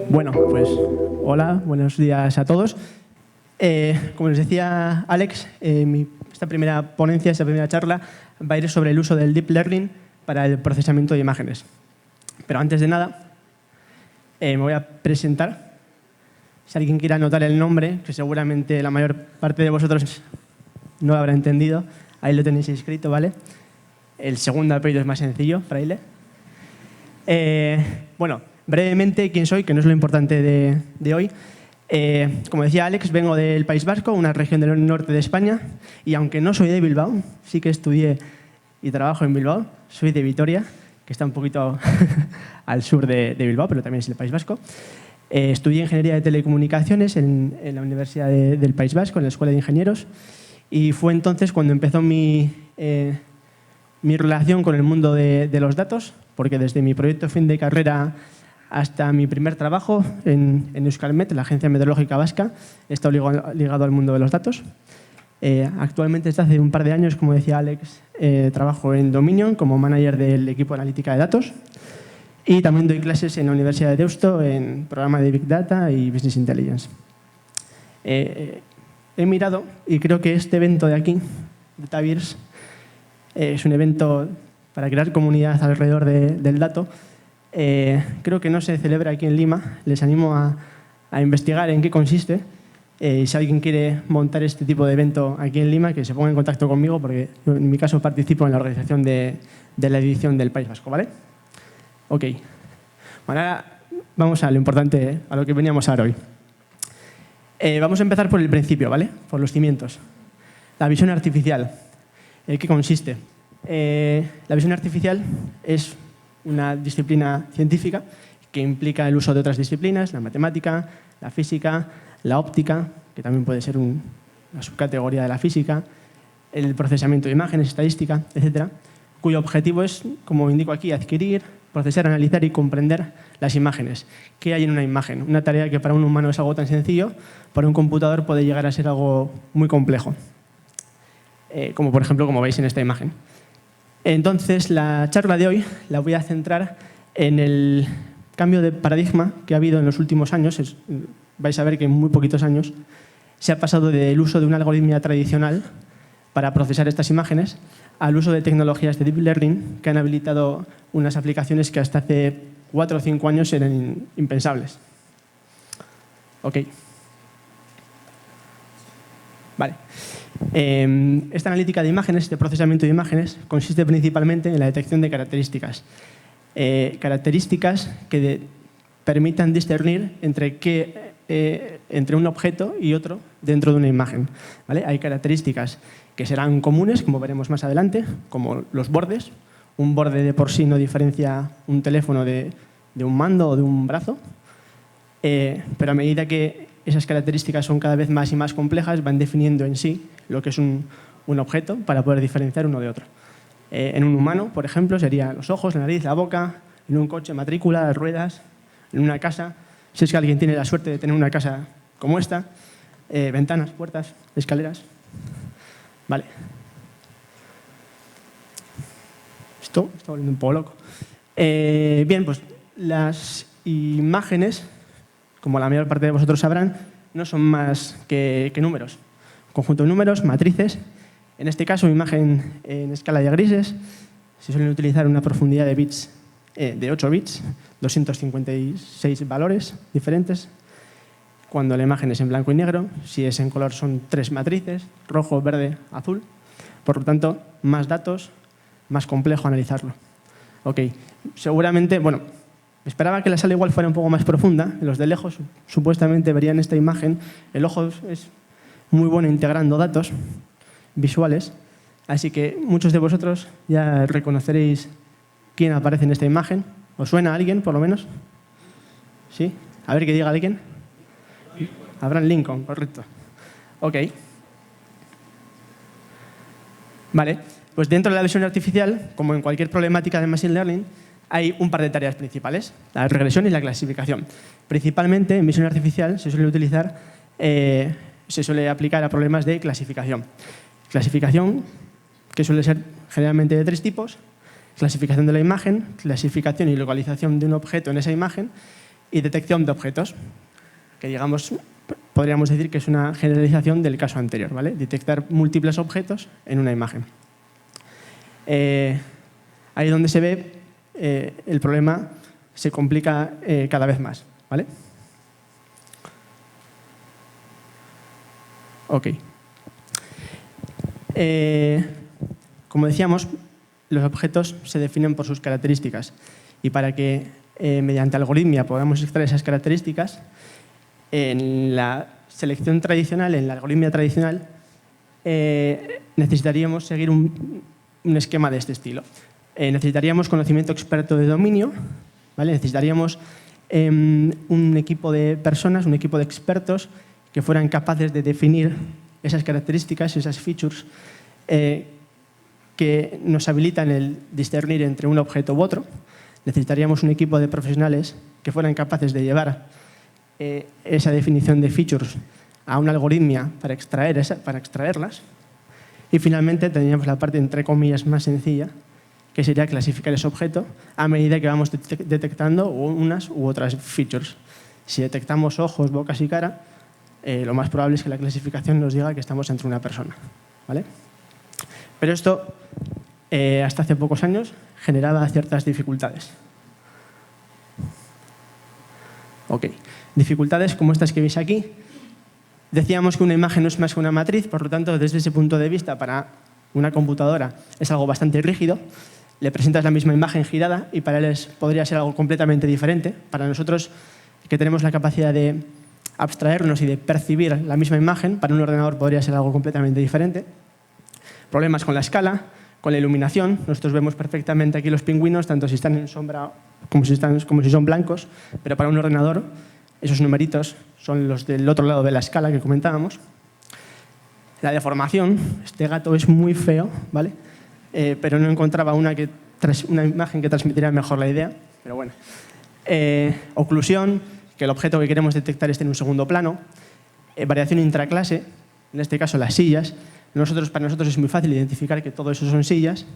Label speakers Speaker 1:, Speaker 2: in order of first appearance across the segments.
Speaker 1: Bueno, pues hola, buenos días a todos. Como les decía Alex, esta primera ponencia, esta primera charla va a ir sobre el uso del Deep Learning para el procesamiento de imágenes. Pero antes de nada, me voy a presentar. Si alguien quiere anotar el nombre, que seguramente la mayor parte de vosotros no lo habrá entendido, ahí lo tenéis escrito, ¿vale? El segundo apellido es más sencillo, Fraile. Bueno, brevemente, ¿quién soy? Que no es lo importante de hoy. Como decía Alex, vengo del País Vasco, una región del norte de España, y aunque no soy de Bilbao, sí que estudié y trabajo en Bilbao, soy de Vitoria, que está un poquito al sur de Bilbao, pero también es el País Vasco. Estudié Ingeniería de Telecomunicaciones en la Universidad del País Vasco, en la Escuela de Ingenieros, y fue entonces cuando empezó mi relación con el mundo de los datos, porque desde mi proyecto fin de carrera hasta mi primer trabajo en Euskalmet, la Agencia Meteorológica Vasca, he estado ligado al mundo de los datos. Actualmente, desde hace un par de años, como decía Alex, trabajo en Dominion como manager del equipo de analítica de datos y también doy clases en la Universidad de Deusto en programa de Big Data y Business Intelligence. He mirado y creo que este evento de aquí, DataVirs, es un evento para crear comunidad alrededor del dato. Creo que no se celebra aquí en Lima. Les animo a investigar en qué consiste. Si alguien quiere montar este tipo de evento aquí en Lima, que se ponga en contacto conmigo, porque yo, en mi caso, participo en la organización de la edición del País Vasco, ¿vale? Ok. Bueno, ahora vamos a lo importante, a lo que veníamos a ver hoy. Vamos a empezar por el principio, ¿vale? Por los cimientos. La visión artificial. ¿En qué consiste? La visión artificial es una disciplina científica que implica el uso de otras disciplinas, la matemática, la física, la óptica, que también puede ser una subcategoría de la física, el procesamiento de imágenes, estadística, etcétera, cuyo objetivo es, como indico aquí, adquirir, procesar, analizar y comprender las imágenes. ¿Qué hay en una imagen? Una tarea que para un humano es algo tan sencillo, para un computador puede llegar a ser algo muy complejo, como por ejemplo, como veis en esta imagen. Entonces, la charla de hoy la voy a centrar en el cambio de paradigma que ha habido en los últimos años. Vais a ver que en muy poquitos años se ha pasado del uso de una algoritmia tradicional para procesar estas imágenes al uso de tecnologías de Deep Learning que han habilitado unas aplicaciones que hasta hace 4 o 5 años eran impensables. Ok. Vale. Esta analítica de imágenes, este procesamiento de imágenes, consiste principalmente en la detección de características. Características que permitan discernir entre un objeto y otro dentro de una imagen, ¿vale? Hay características que serán comunes, como veremos más adelante, como los bordes. Un borde de por sí no diferencia un teléfono de un mando o de un brazo, pero a medida que esas características son cada vez más y más complejas, van definiendo en sí lo que es un objeto para poder diferenciar uno de otro. En un humano, por ejemplo, serían los ojos, la nariz, la boca; en un coche, matrícula, las ruedas; en una casa, si es que alguien tiene la suerte de tener una casa como esta, ventanas, puertas, escaleras. Vale. Esto está volviendo un poco loco. Bien, pues las imágenes, como la mayor parte de vosotros sabrán, no son más que números. Conjunto de números, matrices. En este caso, imagen en escala de grises. Se suelen utilizar una profundidad de bits de 8 bits, 256 valores diferentes. Cuando la imagen es en blanco y negro, si es en color son 3 matrices, rojo, verde, azul. Por lo tanto, más datos, más complejo analizarlo. Ok, seguramente, bueno, esperaba que la sala igual fuera un poco más profunda. Los de lejos supuestamente verían esta imagen. El ojo es muy bueno integrando datos visuales, así que muchos de vosotros ya reconoceréis quién aparece en esta imagen. ¿Os suena a alguien, por lo menos? ¿Sí? A ver, que diga alguien. Abraham Lincoln, correcto. Ok. Vale, pues dentro de la visión artificial, como en cualquier problemática de Machine Learning, hay un par de tareas principales: la regresión y la clasificación. Principalmente en visión artificial se suele aplicar a problemas de clasificación. Clasificación, que suele ser generalmente de 3 tipos. Clasificación de la imagen, clasificación y localización de un objeto en esa imagen y detección de objetos, que digamos, podríamos decir que es una generalización del caso anterior, ¿vale? Detectar múltiples objetos en una imagen. Ahí donde se ve el problema se complica cada vez más, ¿vale? Ok. Como decíamos, los objetos se definen por sus características y para que mediante algoritmia podamos extraer esas características, en la selección tradicional, en la algoritmia tradicional, necesitaríamos seguir un esquema de este estilo. Necesitaríamos conocimiento experto de dominio, ¿vale? Necesitaríamos un equipo de personas, un equipo de expertos que fueran capaces de definir esas características, esas features, que nos habilitan el discernir entre un objeto u otro. Necesitaríamos un equipo de profesionales que fueran capaces de llevar esa definición de features a una algoritmia para extraerlas. Y finalmente tendríamos la parte, entre comillas, más sencilla, que sería clasificar ese objeto a medida que vamos detectando unas u otras features. Si detectamos ojos, bocas y cara, lo más probable es que la clasificación nos diga que estamos entre una persona, ¿vale? Pero esto, hasta hace pocos años, generaba ciertas dificultades. Ok. Dificultades como estas que veis aquí. Decíamos que una imagen no es más que una matriz, por lo tanto, desde ese punto de vista, para una computadora es algo bastante rígido. Le presentas la misma imagen girada y para él podría ser algo completamente diferente. Para nosotros, que tenemos la capacidad de abstraernos y de percibir la misma imagen, para un ordenador podría ser algo completamente diferente. Problemas con la escala, con la iluminación. Nosotros vemos perfectamente aquí los pingüinos, tanto si están en sombra como si son blancos, pero para un ordenador esos numeritos son los del otro lado de la escala que comentábamos. La deformación. Este gato es muy feo, ¿vale? Pero no encontraba una imagen que transmitiera mejor la idea, pero bueno. Oclusión, que el objeto que queremos detectar esté en un segundo plano. Variación intraclase, en este caso las sillas. Para nosotros es muy fácil identificar que todo eso son sillas,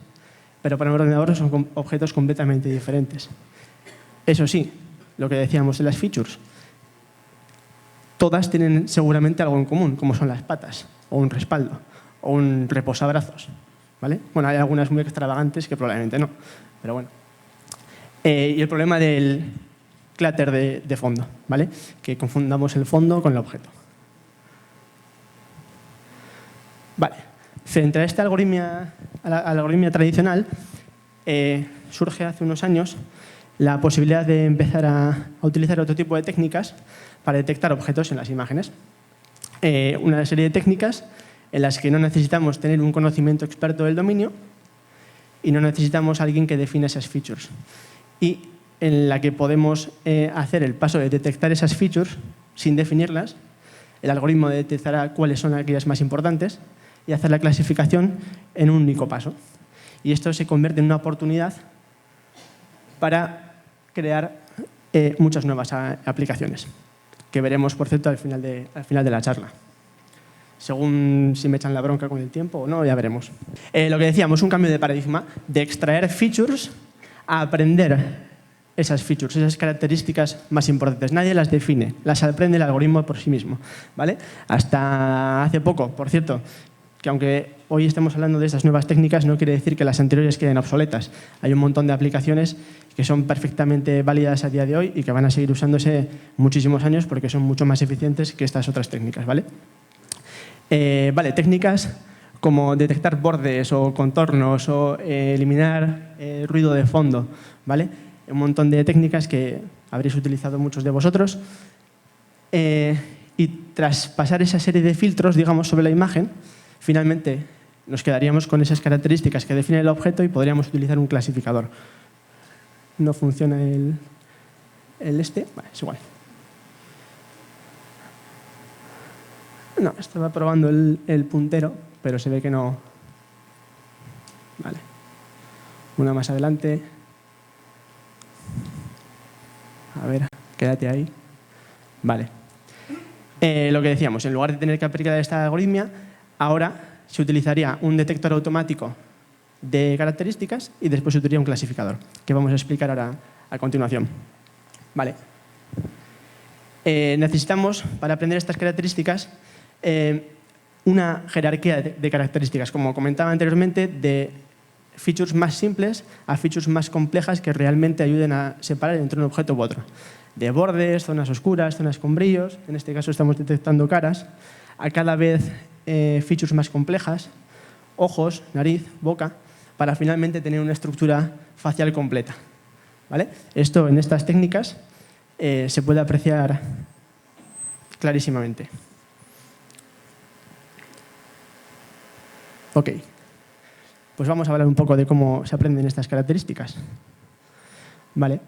Speaker 1: pero para un ordenador son objetos completamente diferentes. Eso sí, lo que decíamos de las features, todas tienen seguramente algo en común, como son las patas, o un respaldo, o un reposabrazos, ¿vale? Bueno, hay algunas muy extravagantes que probablemente no, pero bueno. Y el problema del clutter de fondo, ¿vale? Que confundamos el fondo con el objeto. Vale. Frente a esta algoritmia tradicional, surge hace unos años la posibilidad de empezar a utilizar otro tipo de técnicas para detectar objetos en las imágenes. Una serie de técnicas en las que no necesitamos tener un conocimiento experto del dominio y no necesitamos a alguien que defina esas features. Y en la que podemos hacer el paso de detectar esas features sin definirlas. El algoritmo detectará cuáles son aquellas más importantes y hacer la clasificación en un único paso. Y esto se convierte en una oportunidad para crear muchas nuevas aplicaciones, que veremos, por cierto, al final de la charla. Según si me echan la bronca con el tiempo o no, ya veremos. Lo que decíamos, un cambio de paradigma de extraer features a aprender esas features, esas características más importantes. Nadie las define, las aprende el algoritmo por sí mismo, ¿vale? Hasta hace poco, por cierto, que aunque hoy estemos hablando de estas nuevas técnicas, no quiere decir que las anteriores queden obsoletas. Hay un montón de aplicaciones que son perfectamente válidas a día de hoy y que van a seguir usándose muchísimos años porque son mucho más eficientes que estas otras técnicas, ¿vale? Técnicas como detectar bordes o contornos o eliminar ruido de fondo, ¿vale? Un montón de técnicas que habréis utilizado muchos de vosotros. Y tras pasar esa serie de filtros, digamos, sobre la imagen, finalmente nos quedaríamos con esas características que definen el objeto y podríamos utilizar un clasificador. No funciona el este. Vale, es igual. No, estaba probando el puntero, pero se ve que no. Vale. Una más adelante. A ver, quédate ahí. Vale. Lo que decíamos, en lugar de tener que aplicar esta algoritmia, ahora se utilizaría un detector automático de características y después se utilizaría un clasificador, que vamos a explicar ahora a continuación. Vale. Necesitamos, para aprender estas características, una jerarquía de características, como comentaba anteriormente, de features más simples a features más complejas que realmente ayuden a separar entre un objeto u otro. De bordes, zonas oscuras, zonas con brillos, en este caso estamos detectando caras, a cada vez features más complejas, ojos, nariz, boca, para finalmente tener una estructura facial completa. ¿Vale? Esto en estas técnicas se puede apreciar clarísimamente. Ok, pues vamos a hablar un poco de cómo se aprenden estas características. Vale.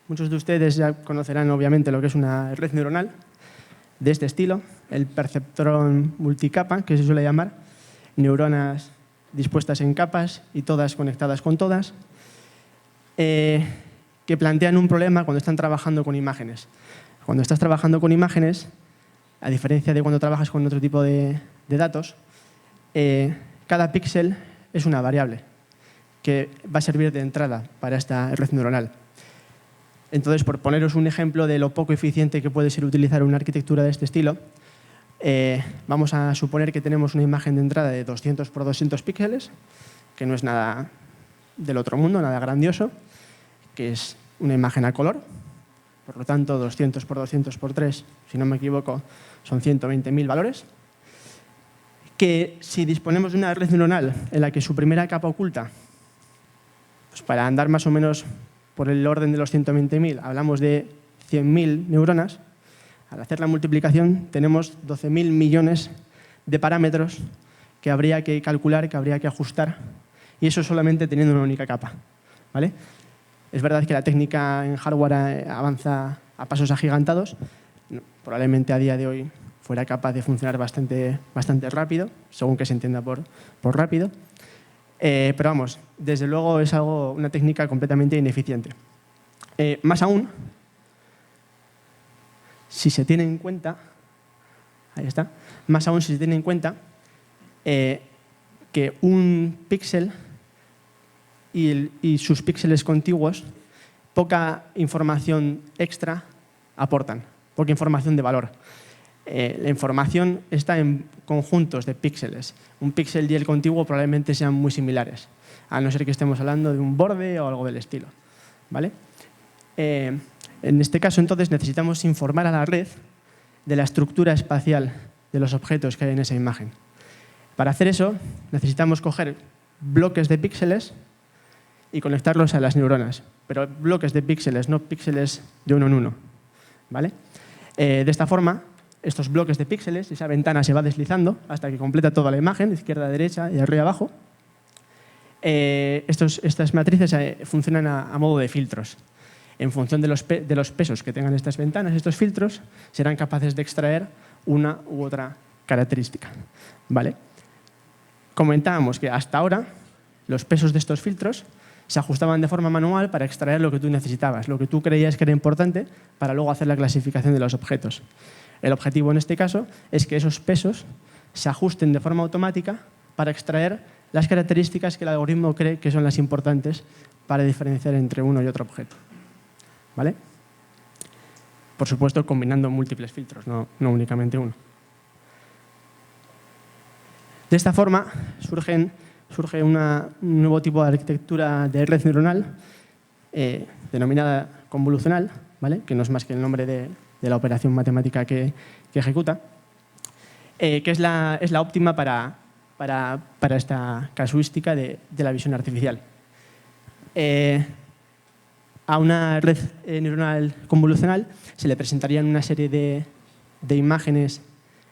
Speaker 1: Muchos de ustedes ya conocerán obviamente lo que es una red neuronal de este estilo, el perceptrón multicapa, que se suele llamar, neuronas dispuestas en capas y todas conectadas con todas, que plantean un problema cuando están trabajando con imágenes. Cuando estás trabajando con imágenes, a diferencia de cuando trabajas con otro tipo de datos, cada píxel es una variable que va a servir de entrada para esta red neuronal. Entonces, por poneros un ejemplo de lo poco eficiente que puede ser utilizar una arquitectura de este estilo, vamos a suponer que tenemos una imagen de entrada de 200 por 200 píxeles, que no es nada del otro mundo, nada grandioso, que es una imagen a color. Por lo tanto, 200 por 200 por 3, si no me equivoco, son 120.000 valores. Que si disponemos de una red neuronal en la que su primera capa oculta, pues para andar más o menos por el orden de los 120.000, hablamos de 100.000 neuronas, al hacer la multiplicación tenemos 12.000 millones de parámetros que habría que calcular, que habría que ajustar, y eso solamente teniendo una única capa. ¿Vale? Es verdad que la técnica en hardware avanza a pasos agigantados, probablemente a día de hoy fuera capaz de funcionar bastante rápido, según que se entienda por rápido. Pero vamos, desde luego es una técnica completamente ineficiente. Más aún, si se tiene en cuenta, que un píxel y sus píxeles contiguos poca información extra aportan, poca información de valor. La información está en conjuntos de píxeles. Un píxel y el contiguo probablemente sean muy similares, a no ser que estemos hablando de un borde o algo del estilo. ¿Vale? En este caso, entonces, necesitamos informar a la red de la estructura espacial de los objetos que hay en esa imagen. Para hacer eso, necesitamos coger bloques de píxeles y conectarlos a las neuronas, pero bloques de píxeles, no píxeles de uno en uno. ¿Vale? De esta forma, estos bloques de píxeles, esa ventana se va deslizando hasta que completa toda la imagen, de izquierda a derecha y de arriba a abajo. Estas matrices funcionan a modo de filtros. En función de los pesos que tengan estas ventanas, estos filtros serán capaces de extraer una u otra característica. ¿Vale? Comentábamos que hasta ahora los pesos de estos filtros se ajustaban de forma manual para extraer lo que tú necesitabas, lo que tú creías que era importante para luego hacer la clasificación de los objetos. El objetivo en este caso es que esos pesos se ajusten de forma automática para extraer las características que el algoritmo cree que son las importantes para diferenciar entre uno y otro objeto. ¿Vale? Por supuesto, combinando múltiples filtros, no únicamente uno. De esta forma surge un nuevo tipo de arquitectura de red neuronal denominada convolucional, ¿vale? Que no es más que el nombre de la operación matemática que ejecuta, que es la óptima para esta casuística de la visión artificial. A una red neuronal convolucional se le presentarían una serie de imágenes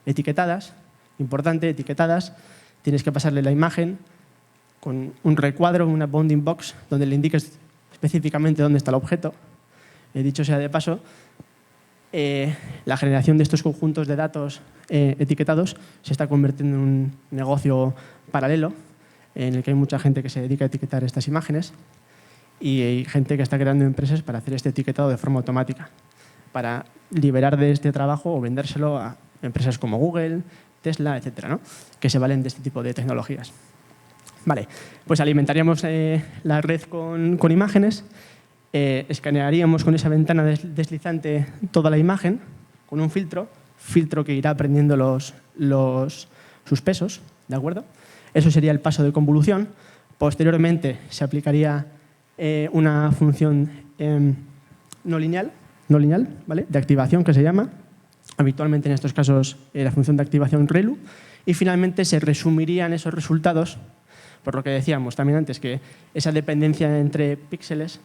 Speaker 1: etiquetadas, importante, etiquetadas. Tienes que pasarle la imagen con un recuadro, una bounding box, donde le indiques específicamente dónde está el objeto. Dicho sea de paso, la generación de estos conjuntos de datos etiquetados se está convirtiendo en un negocio paralelo en el que hay mucha gente que se dedica a etiquetar estas imágenes y hay gente que está creando empresas para hacer este etiquetado de forma automática, para liberar de este trabajo o vendérselo a empresas como Google, Tesla, etcétera, ¿no? Que se valen de este tipo de tecnologías. Vale, pues alimentaríamos la red con imágenes, escanearíamos con esa ventana deslizante toda la imagen con un filtro que irá aprendiendo sus pesos, ¿de acuerdo? Eso sería el paso de convolución. Posteriormente se aplicaría una función no lineal, ¿vale? De activación que se llama. Habitualmente en estos casos la función de activación ReLU. Y finalmente se resumirían esos resultados, por lo que decíamos también antes, que esa dependencia entre píxeles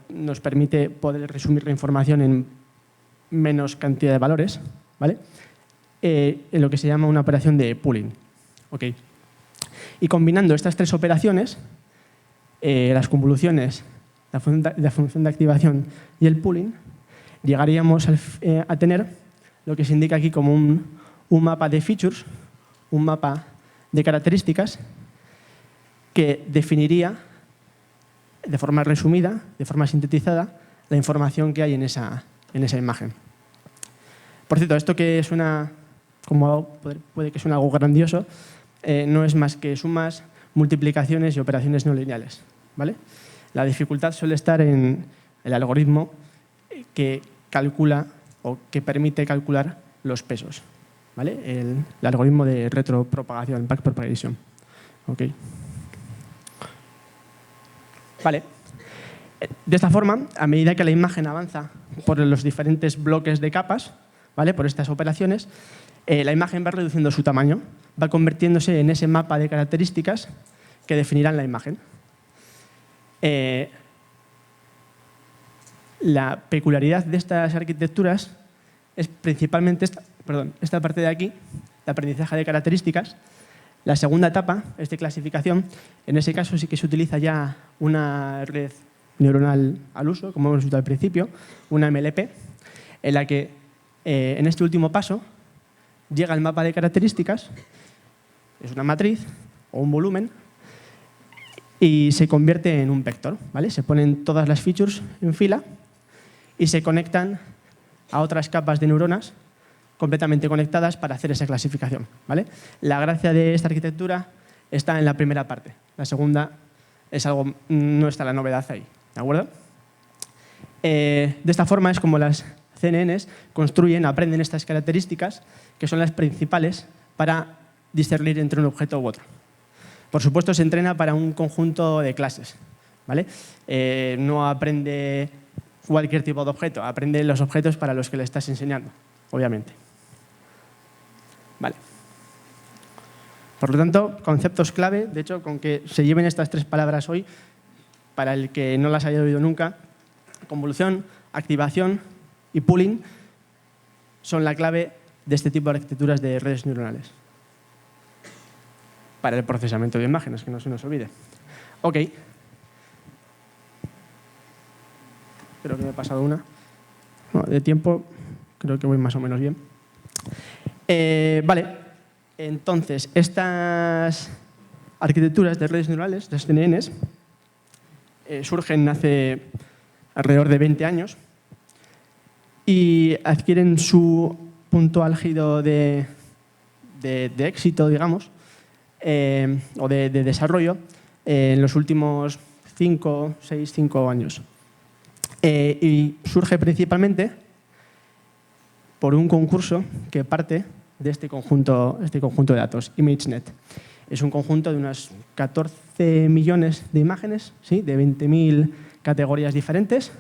Speaker 1: nos permite poder resumir la información en menos cantidad de valores, ¿vale? En lo que se llama una operación de pooling. Okay. Y combinando estas tres operaciones, las convoluciones, la función de activación y el pooling, llegaríamos a tener lo que se indica aquí como un mapa de features, un mapa de características que definiría de forma resumida, de forma sintetizada, la información que hay en esa imagen. Por cierto, esto que suena, como puede que suene algo grandioso, no es más que sumas, multiplicaciones y operaciones no lineales, ¿vale? La dificultad suele estar en el algoritmo que calcula o que permite calcular los pesos, ¿vale? El algoritmo de retropropagación, backpropagation. Okay. Vale. De esta forma, a medida que la imagen avanza por los diferentes bloques de capas, ¿vale? Por estas operaciones, la imagen va reduciendo su tamaño, va convirtiéndose en ese mapa de características que definirán la imagen. La peculiaridad de estas arquitecturas es principalmente esta parte de aquí, de aprendizaje de características. La segunda etapa es de clasificación. En ese caso sí que se utiliza ya una red neuronal al uso, como hemos visto al principio, una MLP, en la que en este último paso llega el mapa de características, es una matriz o un volumen, y se convierte en un vector, ¿vale? Se ponen todas las features en fila y se conectan a otras capas de neuronas completamente conectadas para hacer esa clasificación, ¿vale? La gracia de esta arquitectura está en la primera parte. La segunda no está la novedad ahí, ¿de acuerdo? De esta forma es como las CNNs aprenden estas características que son las principales para discernir entre un objeto u otro. Por supuesto, se entrena para un conjunto de clases, ¿vale? No aprende cualquier tipo de objeto, aprende los objetos para los que le estás enseñando, obviamente. Vale. Por lo tanto, conceptos clave, de hecho, con que se lleven estas tres palabras hoy, para el que no las haya oído nunca, convolución, activación y pooling son la clave de este tipo de arquitecturas de redes neuronales para el procesamiento de imágenes, que no se nos olvide. Ok. Creo que me he pasado una. No, de tiempo creo que voy más o menos bien. Vale. Entonces, estas arquitecturas de redes neuronales, las CNNs, surgen hace alrededor de 20 años y adquieren su punto álgido de éxito, digamos, o de desarrollo en los últimos 5 años. Y surge principalmente por un concurso que parte de este conjunto de datos, ImageNet. Es un conjunto de unas 14 millones de imágenes, ¿sí? De 20.000 categorías diferentes,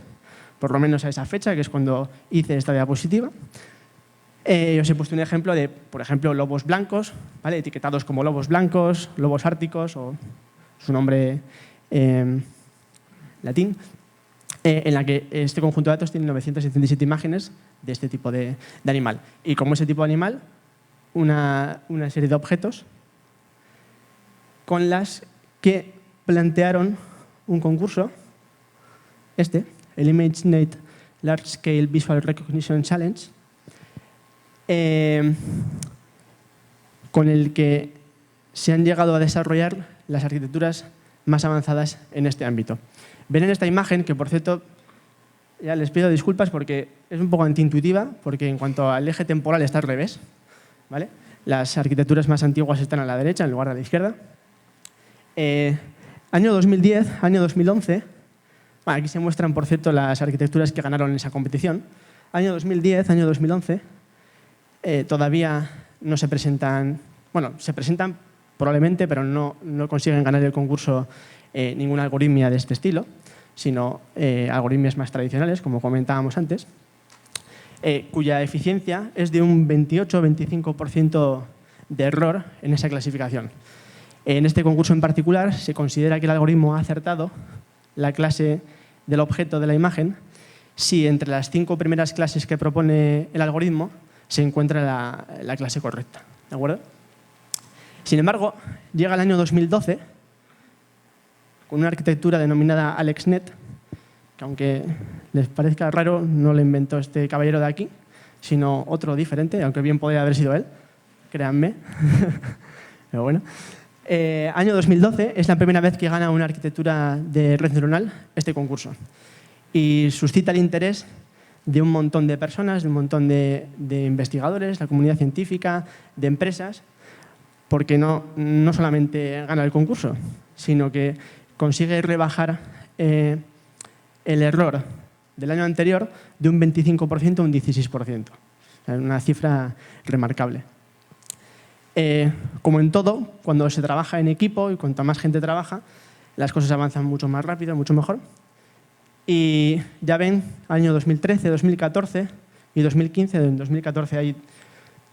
Speaker 1: por lo menos a esa fecha, que es cuando hice esta diapositiva. Os he puesto un ejemplo de, por ejemplo, lobos blancos, ¿vale? Etiquetados como lobos blancos, lobos árticos o su nombre latín, en la que este conjunto de datos tiene 977 imágenes de este tipo de animal. Y como ese tipo de animal, una serie de objetos con las que plantearon un concurso, el ImageNet Large Scale Visual Recognition Challenge, con el que se han llegado a desarrollar las arquitecturas más avanzadas en este ámbito. Ven en esta imagen, que por cierto, ya les pido disculpas porque es un poco antiintuitiva, porque en cuanto al eje temporal está al revés, ¿vale? Las arquitecturas más antiguas están a la derecha en lugar de a la izquierda. Año 2010, año 2011. Bueno, aquí se muestran, por cierto, las arquitecturas que ganaron en esa competición. Año 2010, año 2011. Todavía no se presentan, bueno, se presentan probablemente, pero no consiguen ganar el concurso ninguna algoritmia de este estilo, sino algoritmias más tradicionales, como comentábamos antes, cuya eficiencia es de un 28-25% de error en esa clasificación. En este concurso en particular se considera que el algoritmo ha acertado la clase del objeto de la imagen si entre las 5 primeras clases que propone el algoritmo se encuentra la clase correcta. ¿De acuerdo? Sin embargo, llega el año 2012 con una arquitectura denominada AlexNet, que aunque les parezca raro, no lo inventó este caballero de aquí, sino otro diferente, aunque bien podría haber sido él, créanme. Pero bueno. Año 2012 es la primera vez que gana una arquitectura de red neuronal este concurso. Y suscita el interés de un montón de personas, de un montón de investigadores, la comunidad científica, de empresas, porque no solamente gana el concurso, sino que consigue rebajar el error del año anterior de un 25% a un 16%. Una cifra remarcable. Como en todo, cuando se trabaja en equipo y cuanta más gente trabaja, las cosas avanzan mucho más rápido, mucho mejor. Y ya ven, año 2013, 2014 y 2015. En 2014 hay,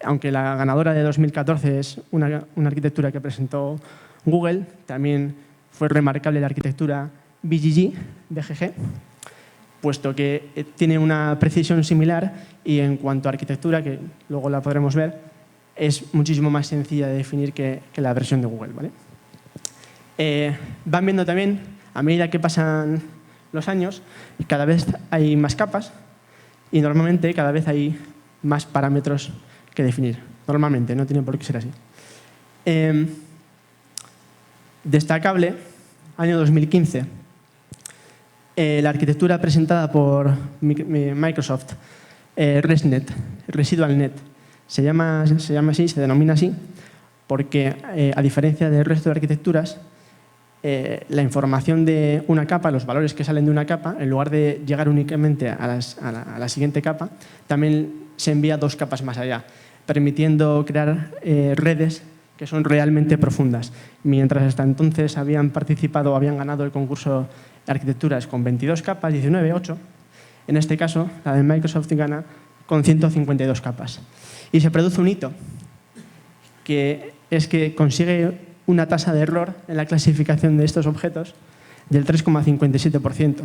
Speaker 1: aunque la ganadora de 2014 es una arquitectura que presentó Google, también fue remarcable la arquitectura BGG, puesto que tiene una precisión similar y en cuanto a arquitectura, que luego la podremos ver, es muchísimo más sencilla de definir que la versión de Google, ¿vale? Van viendo también, a medida que pasan los años, cada vez hay más capas y normalmente cada vez hay más parámetros que definir. Normalmente, no tiene por qué ser así. Destacable, año 2015, la arquitectura presentada por Microsoft, ResNet, ResidualNet, se llama así, se denomina así, porque a diferencia del resto de arquitecturas, la información de una capa, los valores que salen de una capa, en lugar de llegar únicamente a la siguiente capa, también se envía 2 capas más allá, permitiendo crear redes que son realmente profundas. Mientras hasta entonces habían participado o habían ganado el concurso de arquitecturas con 22 capas, 19, 8, en este caso la de Microsoft gana con 152 capas. Y se produce un hito, que es que consigue una tasa de error en la clasificación de estos objetos del 3,57%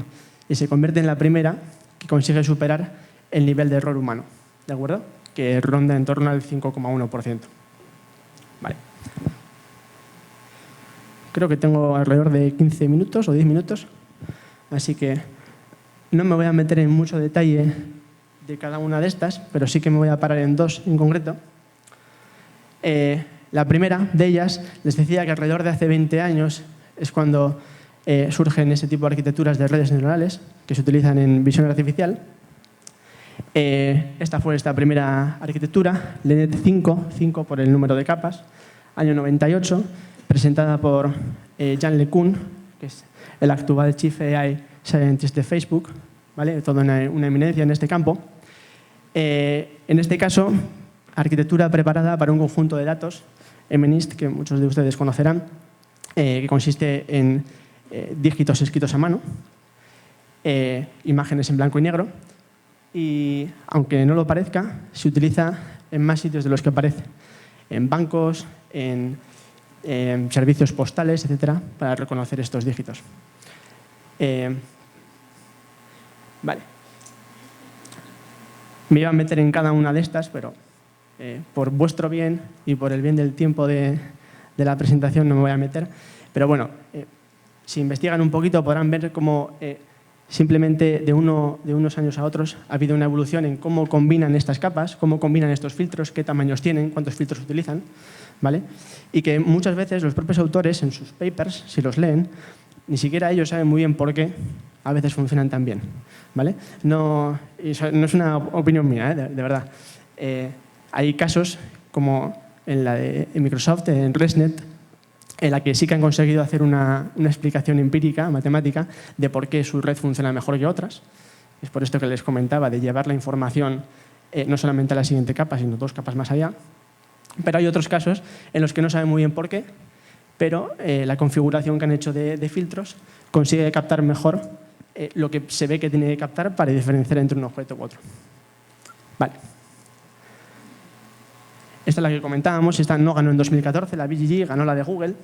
Speaker 1: y se convierte en la primera que consigue superar el nivel de error humano, ¿de acuerdo? Que ronda en torno al 5,1%. Vale. Creo que tengo alrededor de 15 minutos o 10 minutos, así que no me voy a meter en mucho detalle de cada una de estas, pero sí que me voy a parar en 2 en concreto. La primera de ellas, les decía que alrededor de hace 20 años es cuando surgen ese tipo de arquitecturas de redes neuronales que se utilizan en visión artificial. Esta fue esta primera arquitectura, LeNet 5 por el número de capas, año 98, presentada por Yann LeCun, que es el actual Chief AI Scientist de Facebook, ¿vale? Toda una eminencia en este campo. En este caso, arquitectura preparada para un conjunto de datos, MNIST, que muchos de ustedes conocerán, que consiste en dígitos escritos a mano, imágenes en blanco y negro, y aunque no lo parezca, se utiliza en más sitios de los que parece, en bancos, en servicios postales, etcétera, para reconocer estos dígitos. Vale. Me iba a meter en cada una de estas, pero por vuestro bien y por el bien del tiempo de la presentación no me voy a meter. Pero bueno, si investigan un poquito podrán ver cómo simplemente de unos años a otros ha habido una evolución en cómo combinan estas capas, cómo combinan estos filtros, qué tamaños tienen, cuántos filtros utilizan, ¿vale? Y que muchas veces los propios autores en sus papers, si los leen, ni siquiera ellos saben muy bien por qué a veces funcionan tan bien, ¿vale? No es una opinión mía, de verdad. Hay casos como en la de Microsoft, en ResNet, en la que sí que han conseguido hacer una explicación empírica, matemática, de por qué su red funciona mejor que otras. Es por esto que les comentaba, de llevar la información no solamente a la siguiente capa, sino 2 capas más allá. Pero hay otros casos en los que no saben muy bien por qué, pero la configuración que han hecho de filtros consigue captar mejor lo que se ve que tiene que captar para diferenciar entre un objeto u otro. Vale. Esta es la que comentábamos, esta no ganó en 2014, la BGG ganó la de Google,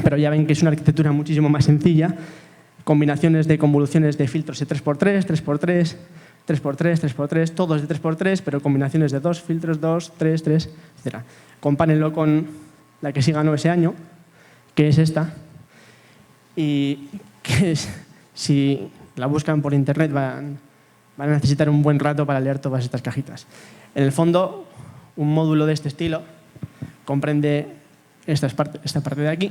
Speaker 1: pero ya ven que es una arquitectura muchísimo más sencilla, combinaciones de convoluciones de filtros de 3x3, 3x3, 3x3, 3x3, todos de 3x3, pero combinaciones de 2 filtros, 2, 3, 3, etc. Compárenlo con la que sí ganó ese año, que es esta, y que si la buscan por internet van a necesitar un buen rato para leer todas estas cajitas. En el fondo, un módulo de este estilo comprende esta parte de aquí,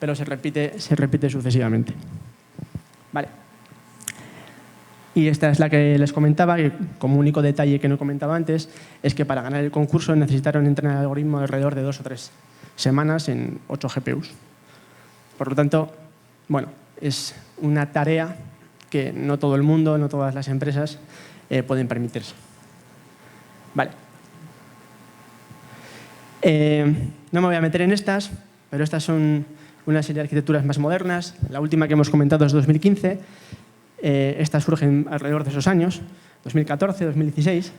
Speaker 1: pero se repite sucesivamente. Vale. Y esta es la que les comentaba, que como único detalle que no comentaba antes, es que para ganar el concurso necesitaron entrenar el algoritmo alrededor de 2 o 3 semanas en 8 GPUs. Por lo tanto, bueno, es una tarea que no todo el mundo, no todas las empresas pueden permitirse. Vale. No me voy a meter en estas, pero estas son una serie de arquitecturas más modernas. La última que hemos comentado es 2015. Estas surgen alrededor de esos años, 2014, 2016.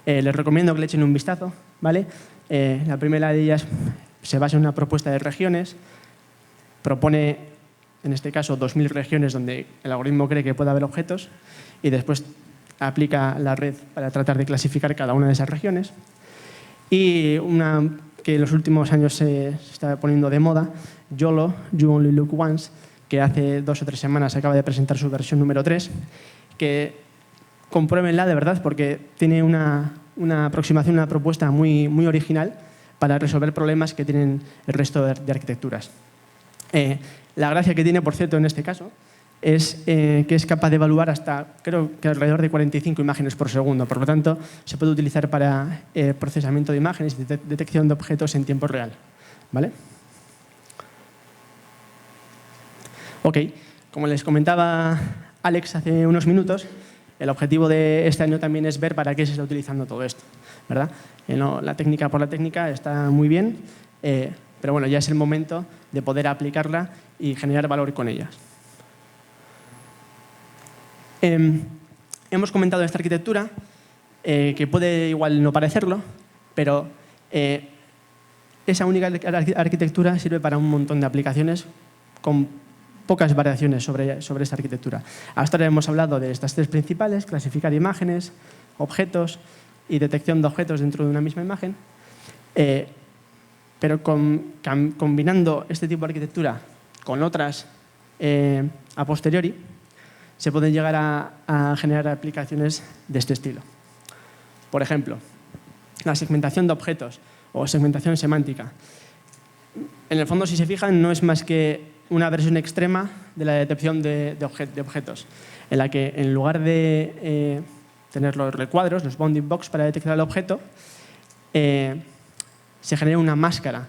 Speaker 1: Les recomiendo que le echen un vistazo. ¿Vale? La primera de ellas se basa en una propuesta de regiones. Propone, en este caso, 2000 regiones donde el algoritmo cree que puede haber objetos y después aplica la red para tratar de clasificar cada una de esas regiones. Y una que en los últimos años se está poniendo de moda, YOLO, You Only Look Once, que hace 2 o 3 semanas acaba de presentar su versión número 3, que compruébenla de verdad porque tiene una aproximación, una propuesta muy, muy original para resolver problemas que tienen el resto de arquitecturas. La gracia que tiene, por cierto, en este caso, es que es capaz de evaluar hasta, creo que alrededor de 45 imágenes por segundo. Por lo tanto, se puede utilizar para procesamiento de imágenes y detección de objetos en tiempo real. ¿Vale? Ok, como les comentaba Alex hace unos minutos, el objetivo de este año también es ver para qué se está utilizando todo esto, ¿verdad? La técnica por la técnica está muy bien, pero bueno, ya es el momento de poder aplicarla y generar valor con ellas. Hemos comentado esta arquitectura, que puede igual no parecerlo, pero esa única arquitectura sirve para un montón de aplicaciones con pocas variaciones sobre esta arquitectura. Hasta ahora hemos hablado de estas 3 principales: clasificar imágenes, objetos y detección de objetos dentro de una misma imagen. Pero combinando este tipo de arquitectura con otras a posteriori, se pueden llegar a generar aplicaciones de este estilo. Por ejemplo, la segmentación de objetos o segmentación semántica. En el fondo, si se fijan, no es más que una versión extrema de la detección de objetos, en la que en lugar de tener los recuadros, los bounding box para detectar el objeto, se genera una máscara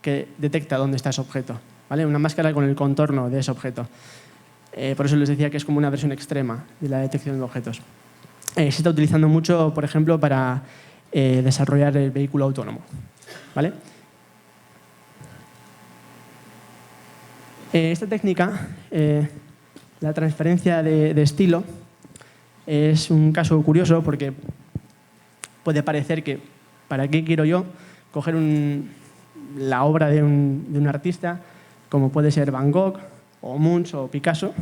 Speaker 1: que detecta dónde está ese objeto, ¿vale? Una máscara con el contorno de ese objeto. Por eso les decía que es como una versión extrema de la detección de objetos. Se está utilizando mucho, por ejemplo, para desarrollar el vehículo autónomo, ¿vale? Esta técnica, la transferencia de estilo, es un caso curioso porque puede parecer que ¿para qué quiero yo coger la obra de un artista, como puede ser Van Gogh, o Munch, o Picasso,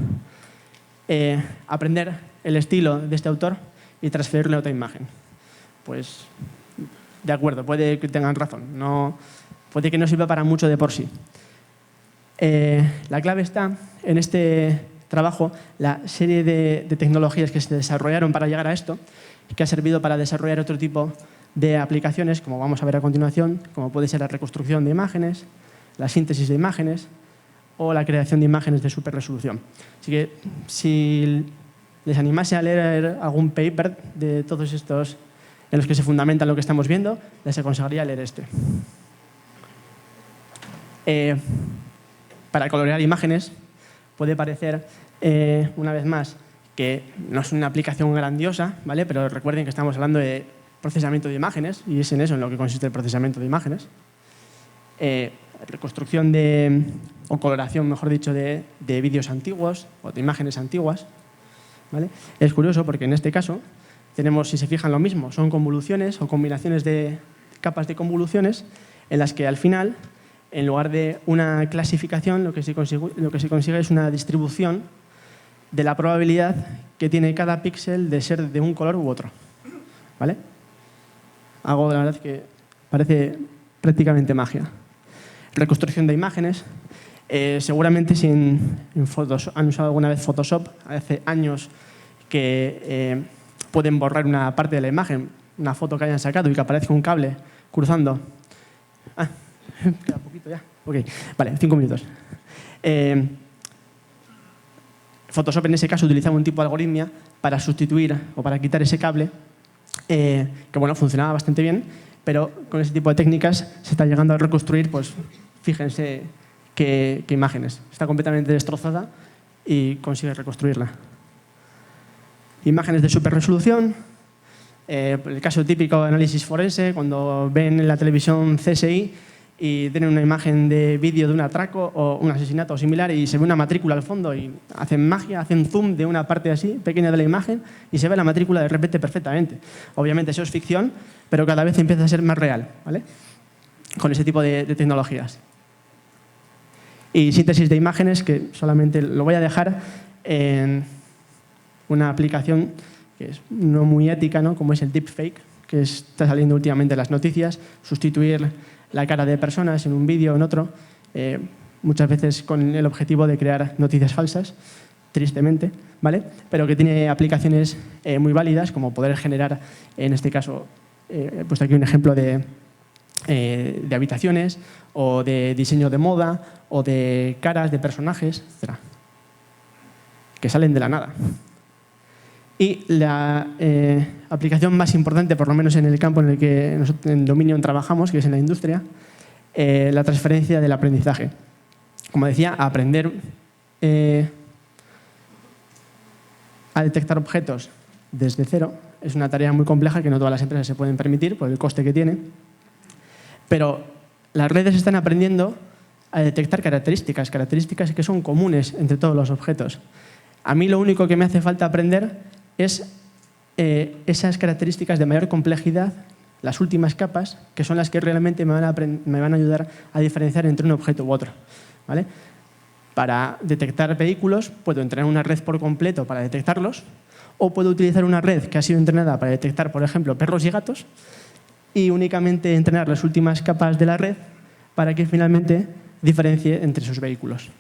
Speaker 1: aprender el estilo de este autor y transferirle a otra imagen? Pues, de acuerdo, puede que tengan razón, puede que no sirva para mucho de por sí. La clave está en este trabajo, la serie de tecnologías que se desarrollaron para llegar a esto, que ha servido para desarrollar otro tipo de aplicaciones, como vamos a ver a continuación, como puede ser la reconstrucción de imágenes, la síntesis de imágenes o la creación de imágenes de superresolución. Así que si les animase a leer algún paper de todos estos en los que se fundamenta lo que estamos viendo, les aconsejaría leer este. Para colorear imágenes puede parecer, una vez más, que no es una aplicación grandiosa, ¿vale? Pero recuerden que estamos hablando de procesamiento de imágenes y es en eso en lo que consiste el procesamiento de imágenes. Reconstrucción o coloración, mejor dicho, de vídeos antiguos o de imágenes antiguas, ¿vale? Es curioso porque en este caso tenemos, si se fijan, lo mismo, son convoluciones o combinaciones de capas de convoluciones en las que al final, en lugar de una clasificación, lo que se consigue es una distribución de la probabilidad que tiene cada píxel de ser de un color u otro, ¿vale? Algo, la verdad, que parece prácticamente magia. Reconstrucción de imágenes. Seguramente si han usado alguna vez Photoshop, hace años que pueden borrar una parte de la imagen, una foto que hayan sacado y que aparezca un cable cruzando. Queda poquito ya. Ok, vale, 5 minutos. Photoshop en ese caso utilizaba un tipo de algoritmia para sustituir o para quitar ese cable, que bueno, funcionaba bastante bien, pero con ese tipo de técnicas se está llegando a reconstruir, pues fíjense qué imágenes. Está completamente destrozada y consigue reconstruirla. Imágenes de superresolución. El caso típico de análisis forense, cuando ven en la televisión CSI y tienen una imagen de vídeo de un atraco o un asesinato o similar y se ve una matrícula al fondo y hacen magia, hacen zoom de una parte así, pequeña de la imagen y se ve la matrícula de repente perfectamente. Obviamente eso es ficción, pero cada vez empieza a ser más real, ¿vale? Con ese tipo de tecnologías. Y síntesis de imágenes, que solamente lo voy a dejar en una aplicación que es no muy ética, ¿no? Como es el deepfake, que está saliendo últimamente en las noticias, sustituir la cara de personas en un vídeo o en otro, muchas veces con el objetivo de crear noticias falsas, tristemente, ¿vale? Pero que tiene aplicaciones muy válidas, como poder generar, en este caso, he puesto aquí un ejemplo de habitaciones o de diseño de moda o de caras de personajes, etc., que salen de la nada. Y la aplicación más importante, por lo menos en el campo en el que nosotros en Dominion trabajamos, que es en la industria, la transferencia del aprendizaje. Como decía, aprender a detectar objetos desde cero es una tarea muy compleja que no todas las empresas se pueden permitir por el coste que tiene. Pero las redes están aprendiendo a detectar características que son comunes entre todos los objetos. A mí lo único que me hace falta aprender es esas características de mayor complejidad, las últimas capas, que son las que realmente me van a ayudar a diferenciar entre un objeto u otro, ¿vale? Para detectar vehículos puedo entrenar una red por completo para detectarlos, o puedo utilizar una red que ha sido entrenada para detectar, por ejemplo, perros y gatos, y únicamente entrenar las últimas capas de la red para que finalmente diferencie entre esos vehículos.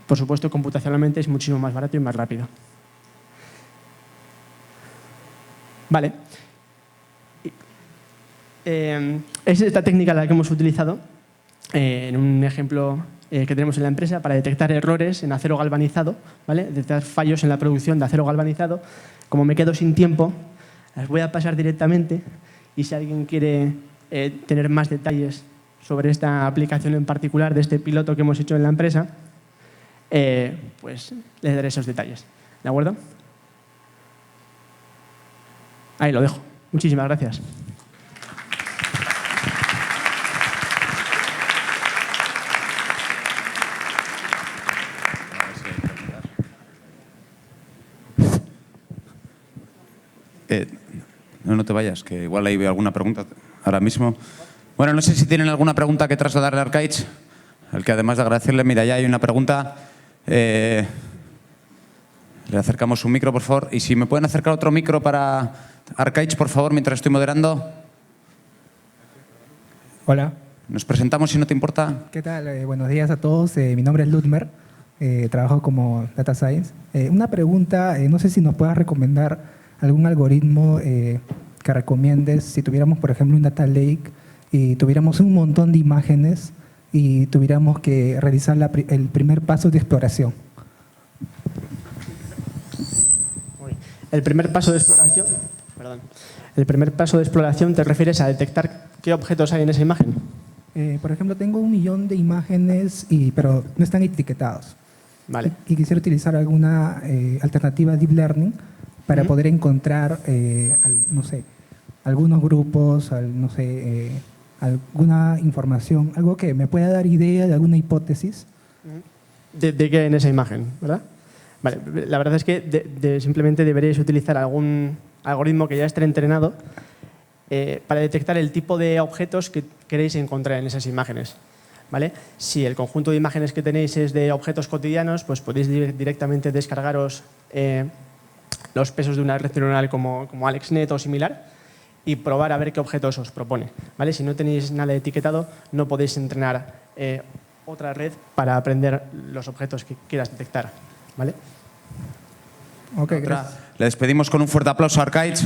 Speaker 1: Por supuesto, computacionalmente es muchísimo más barato y más rápido. Vale. Es esta técnica la que hemos utilizado en un ejemplo que tenemos en la empresa para detectar errores en acero galvanizado, ¿vale? Detectar fallos en la producción de acero galvanizado. Como me quedo sin tiempo, las voy a pasar directamente y si alguien quiere tener más detalles sobre esta aplicación en particular, de este piloto que hemos hecho en la empresa, pues les daré esos detalles. ¿De acuerdo? Ahí lo dejo. Muchísimas gracias.
Speaker 2: No te vayas, que igual hay alguna pregunta ahora mismo. Bueno, no sé si tienen alguna pregunta que trasladarle a Arcaich, al que además de agradecerle, mira, ya hay una pregunta. Le acercamos un micro, por favor. Y si me pueden acercar otro micro para Arcaich, por favor, mientras estoy moderando.
Speaker 3: Hola.
Speaker 2: Nos presentamos, si no te importa.
Speaker 3: ¿Qué tal? Buenos días a todos. Mi nombre es Ludmer. Trabajo como Data Science. Una pregunta, no sé si nos puedas recomendar algún algoritmo que recomiendes si tuviéramos, por ejemplo, un data lake y tuviéramos un montón de imágenes y tuviéramos que realizar el primer paso de exploración.
Speaker 1: El primer paso de exploración, perdón. El primer paso de exploración te refieres a detectar qué objetos hay en esa imagen.
Speaker 3: Por ejemplo, tengo 1 millón de imágenes, pero no están etiquetados.
Speaker 1: Vale.
Speaker 3: Y quisiera utilizar alguna alternativa Deep Learning para poder encontrar, no sé, algunos grupos, no sé, alguna información, algo que me pueda dar idea de alguna hipótesis.
Speaker 1: ¿De qué en esa imagen, verdad? Vale, la verdad es que simplemente deberéis utilizar algún algoritmo que ya esté entrenado para detectar el tipo de objetos que queréis encontrar en esas imágenes. ¿Vale? Si el conjunto de imágenes que tenéis es de objetos cotidianos, pues podéis directamente descargaros los pesos de una red neuronal como AlexNet o similar y probar a ver qué objetos os propone. ¿Vale? Si no tenéis nada etiquetado, no podéis entrenar otra red para aprender los objetos que quieras detectar. ¿Vale?
Speaker 3: Ok, gracias.
Speaker 2: Le despedimos con un fuerte aplauso a Arcaich.